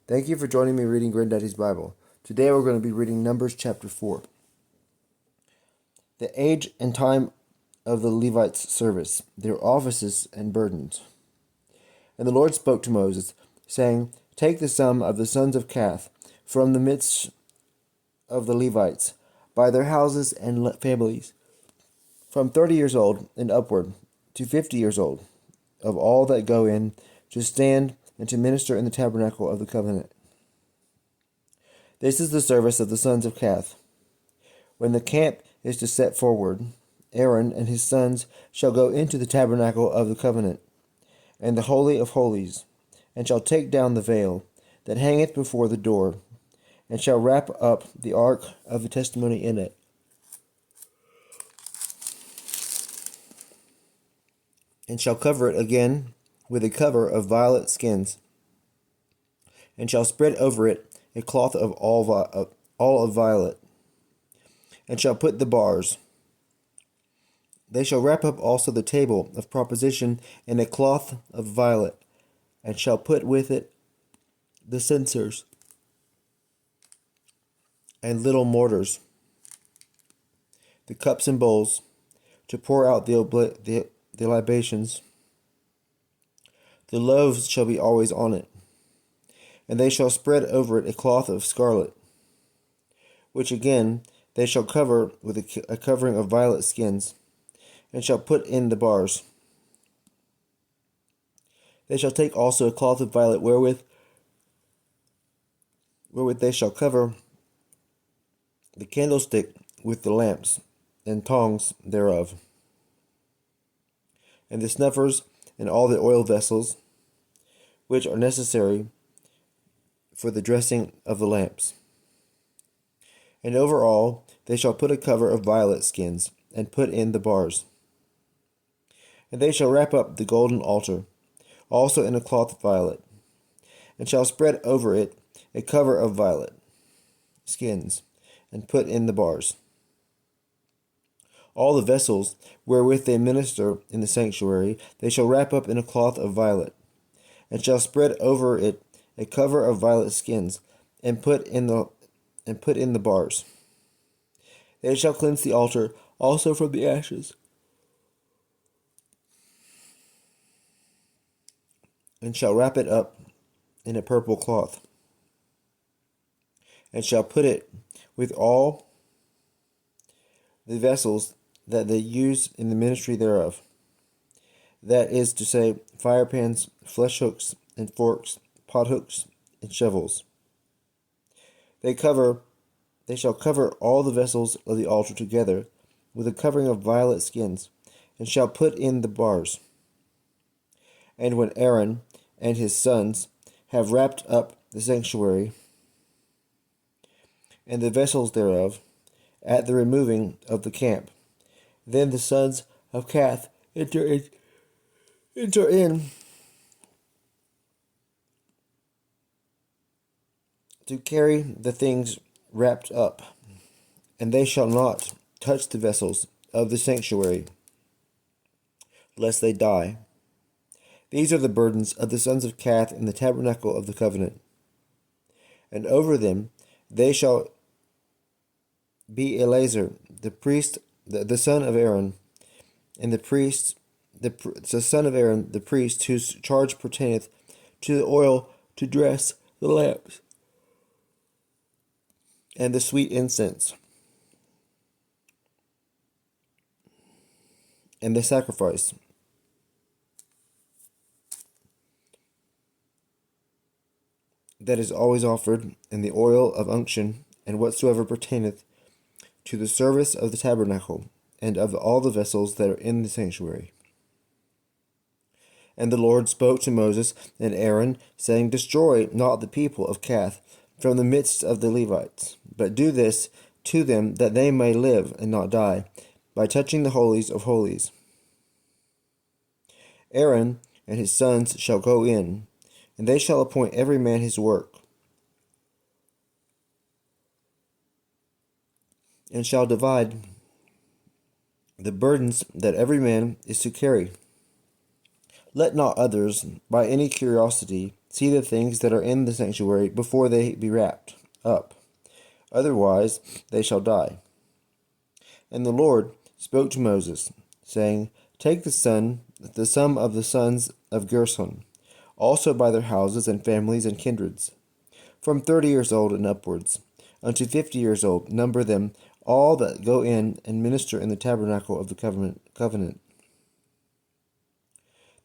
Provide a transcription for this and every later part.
Thank you for joining me reading Granddaddy's Bible. Today we're going to be reading Numbers chapter 4. The age and time of the Levites' service, their offices and burdens. And the Lord spoke to Moses, saying, Take the sum of the sons of Kath from the midst of the Levites, by their houses and families, from 30 years old and upward to 50 years old, of all that go in to stand and to minister in the tabernacle of the covenant. This is the service of the sons of Kath. When the camp is to set forward, Aaron and his sons shall go into the tabernacle of the covenant, and the holy of holies, and shall take down the veil that hangeth before the door, and shall wrap up the ark of the testimony in it. And shall cover it again with a cover of violet skins, and shall spread over it a cloth of all of violet, and shall put the bars. They shall wrap up also the table of proposition in a cloth of violet, and shall put with it the censers and little mortars, the cups and bowls, to pour out the libations. The loaves shall be always on it, and they shall spread over it a cloth of scarlet, which again they shall cover with a covering of violet skins, and shall put in the bars. They shall take also a cloth of violet wherewith they shall cover the candlestick with the lamps and tongs thereof, and the snuffers and all the oil vessels which are necessary for the dressing of the lamps. And over all they shall put a cover of violet skins, and put in the bars. And they shall wrap up the golden altar, also in a cloth of violet, and shall spread over it a cover of violet skins, and put in the bars. All the vessels wherewith they minister in the sanctuary they shall wrap up in a cloth of violet, and shall spread over it a cover of violet skins, and put in the bars. They shall cleanse the altar also from the ashes, and shall wrap it up in a purple cloth, and shall put it with all the vessels that they use in the ministry thereof, that is to say, firepans, flesh hooks, and forks, pot hooks, and shovels. They shall cover all the vessels of the altar together with a covering of violet skins, and shall put in the bars. And when Aaron and his sons have wrapped up the sanctuary and the vessels thereof at the removing of the camp, then the sons of Kath enter in to carry the things wrapped up, and they shall not touch the vessels of the sanctuary, lest they die. These are the burdens of the sons of Kath in the tabernacle of the covenant. And over them they shall be Eleazar, the priest, the son of Aaron, and the son of Aaron, the priest, whose charge pertaineth to the oil to dress the lamps, and the sweet incense, and the sacrifice, that is always offered, and the oil of unction, and whatsoever pertaineth to the service of the tabernacle, and of all the vessels that are in the sanctuary. And the Lord spoke to Moses and Aaron, saying, Destroy not the people of Kath from the midst of the Levites, but do this to them that they may live and not die, by touching the holies of holies. Aaron and his sons shall go in, and they shall appoint every man his work, and shall divide the burdens that every man is to carry. Let not others, by any curiosity, see the things that are in the sanctuary before they be wrapped up. Otherwise they shall die. And the Lord spoke to Moses, saying, Take the sum of the sons of Gershon, also by their houses and families and kindreds, from 30 years old and upwards, unto 50 years old, number them, all that go in and minister in the tabernacle of the covenant.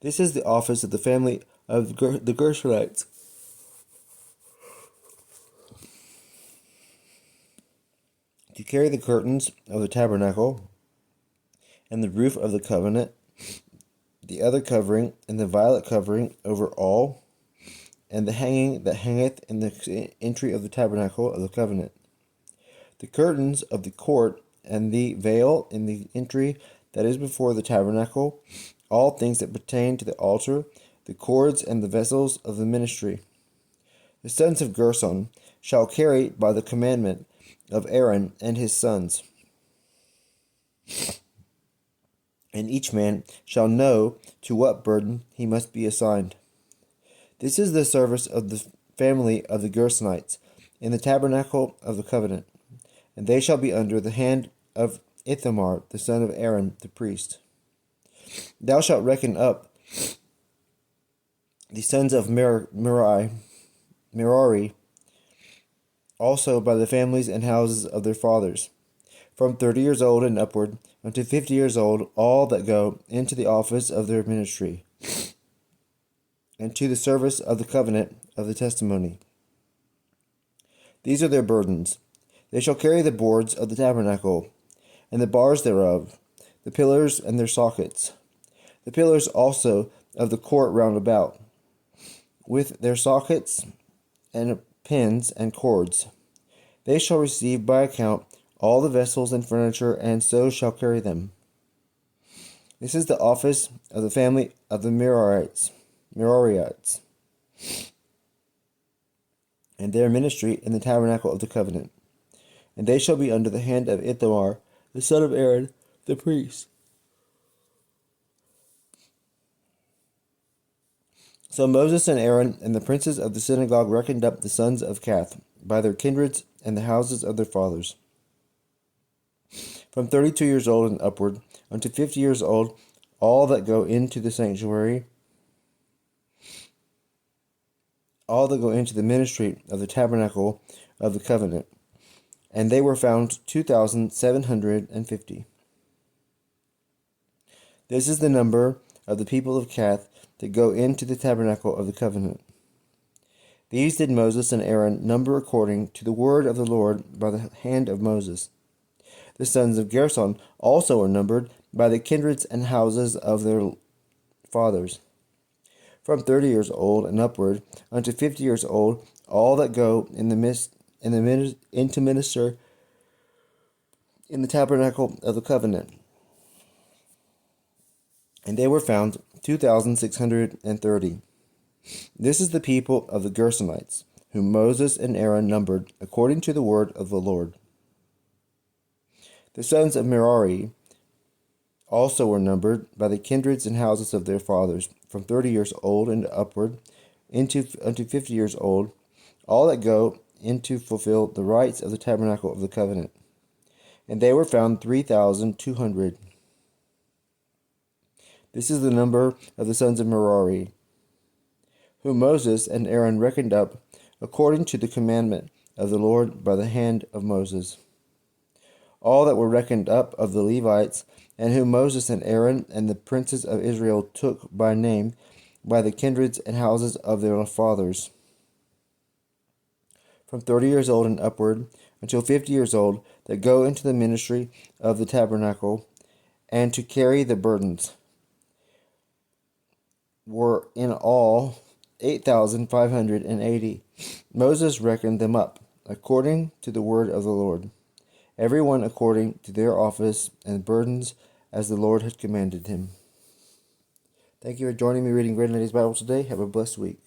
This is the office of the family of the Gershonites. To carry the curtains of the tabernacle, and the roof of the covenant, the other covering, and the violet covering over all, and the hanging that hangeth in the entry of the tabernacle of the covenant, the curtains of the court, and the veil in the entry that is before the tabernacle, all things that pertain to the altar, the cords and the vessels of the ministry. The sons of Gershon shall carry by the commandment of Aaron and his sons. And each man shall know to what burden he must be assigned. This is the service of the family of the Gershonites in the tabernacle of the covenant, and they shall be under the hand of Ithamar, the son of Aaron, the priest. Thou shalt reckon up the sons of Merari, also by the families and houses of their fathers, from 30 years old and upward, unto 50 years old, all that go into the office of their ministry, and to the service of the covenant of the testimony. These are their burdens. They shall carry the boards of the tabernacle, and the bars thereof, the pillars and their sockets, the pillars also of the court round about, with their sockets and pins and cords. They shall receive by account all the vessels and furniture, and so shall carry them. This is the office of the family of the Merarites, and their ministry in the tabernacle of the covenant. And they shall be under the hand of Ithamar, the son of Aaron, the priest. So Moses and Aaron and the princes of the synagogue reckoned up the sons of Kath by their kindreds and the houses of their fathers, from 32 years old and upward, unto 50 years old, all that go into the sanctuary, all that go into the ministry of the tabernacle of the covenant. And they were found 2,750. This is the number of the people of Kath that go into the tabernacle of the covenant. These did Moses and Aaron number according to the word of the Lord by the hand of Moses. The sons of Gershon also are numbered by the kindreds and houses of their fathers, from 30 years old and upward, unto 50 years old, all that go into minister in the tabernacle of the covenant. And they were found 2,630. This is the people of the Gershonites, whom Moses and Aaron numbered according to the word of the Lord. The sons of Merari also were numbered by the kindreds and houses of their fathers, from 30 years old and upward, unto 50 years old, all that go in to fulfill the rites of the tabernacle of the covenant. And they were found 3,200. This is the number of the sons of Merari, whom Moses and Aaron reckoned up according to the commandment of the Lord by the hand of Moses. All that were reckoned up of the Levites, and whom Moses and Aaron and the princes of Israel took by name, by the kindreds and houses of their fathers, from 30 years old and upward, until 50 years old, that go into the ministry of the tabernacle, and to carry the burdens, were in all 8,580. Moses reckoned them up, according to the word of the Lord, every one according to their office and burdens, as the Lord had commanded him. Thank you for joining me reading Granddaddy's Bible today. Have a blessed week.